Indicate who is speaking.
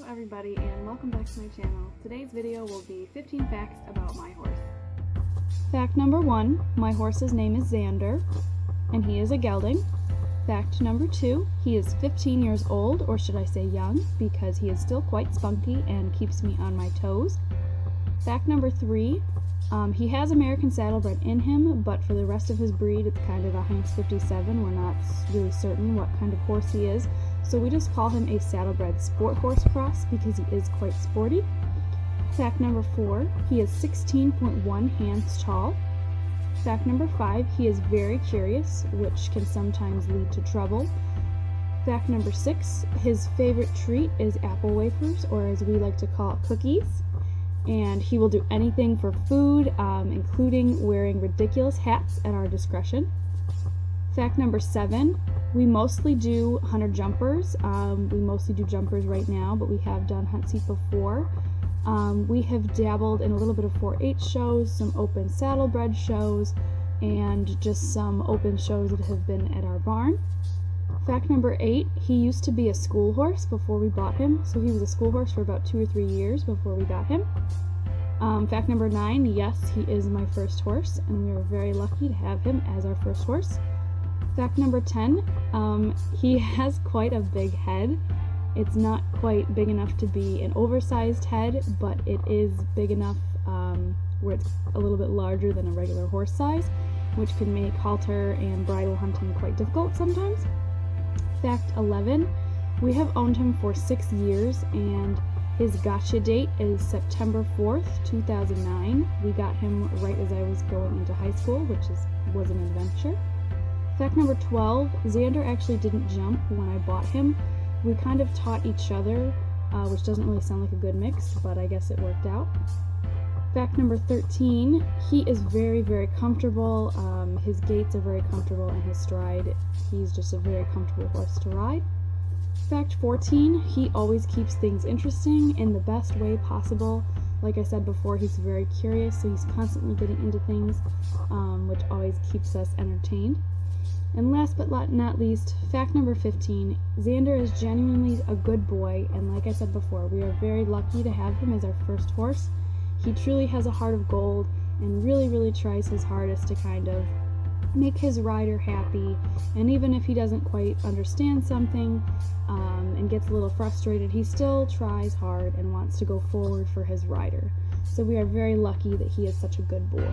Speaker 1: everybody, and welcome back to my channel. Today's video will be 15 facts about my horse. Fact number 1, my horse's name is Zander, and he is a gelding. Fact number 2, he is 15 years old, or should I say young, because he is still quite spunky and keeps me on my toes. Fact number 3, he has American Saddlebred in him, but for the rest of his breed, it's kind of a Heinz 57. We're not really certain what kind of horse he is, so we just call him a Saddlebred Sport Horse Cross because he is quite sporty. Fact number 4, he is 16.1 hands tall. Fact number 5, he is very curious, which can sometimes lead to trouble. Fact number 6, his favorite treat is apple wafers, or as we like to call it, cookies. And he will do anything for food, including wearing ridiculous hats at our discretion. Fact number 7, we mostly do hunter jumpers. We mostly do jumpers right now, but we have done hunt seat before. We have dabbled in a little bit of 4-H shows, some open saddlebred shows, and just some open shows that have been at our barn. Fact number 8, he used to be a school horse before we bought him, so he was a school horse for about 2 or 3 years before we got him. Fact number 9, yes, he is my first horse, and we are very lucky to have him as our first horse. Fact number 10, he has quite a big head. It's not quite big enough to be an oversized head, but it is big enough where it's a little bit larger than a regular horse size, which can make halter and bridle hunting quite difficult sometimes. Fact 11, we have owned him for 6 years, and his gotcha date is September 4th, 2009. We got him right as I was going into high school, which was an adventure. Fact number 12, Zander actually didn't jump when I bought him. We kind of taught each other, which doesn't really sound like a good mix, but I guess it worked out. Fact number 13, he is very, very comfortable. His gaits are very comfortable, and his stride, he's just a very comfortable horse to ride. Fact 14, he always keeps things interesting in the best way possible. Like I said before, he's very curious, so he's constantly getting into things, which always keeps us entertained. And last but not least, fact number 15, Zander is genuinely a good boy, and like I said before, we are very lucky to have him as our first horse. He truly has a heart of gold and really, really tries his hardest to kind of make his rider happy, and even if he doesn't quite understand something and gets a little frustrated, he still tries hard and wants to go forward for his rider. So we are very lucky that he is such a good boy.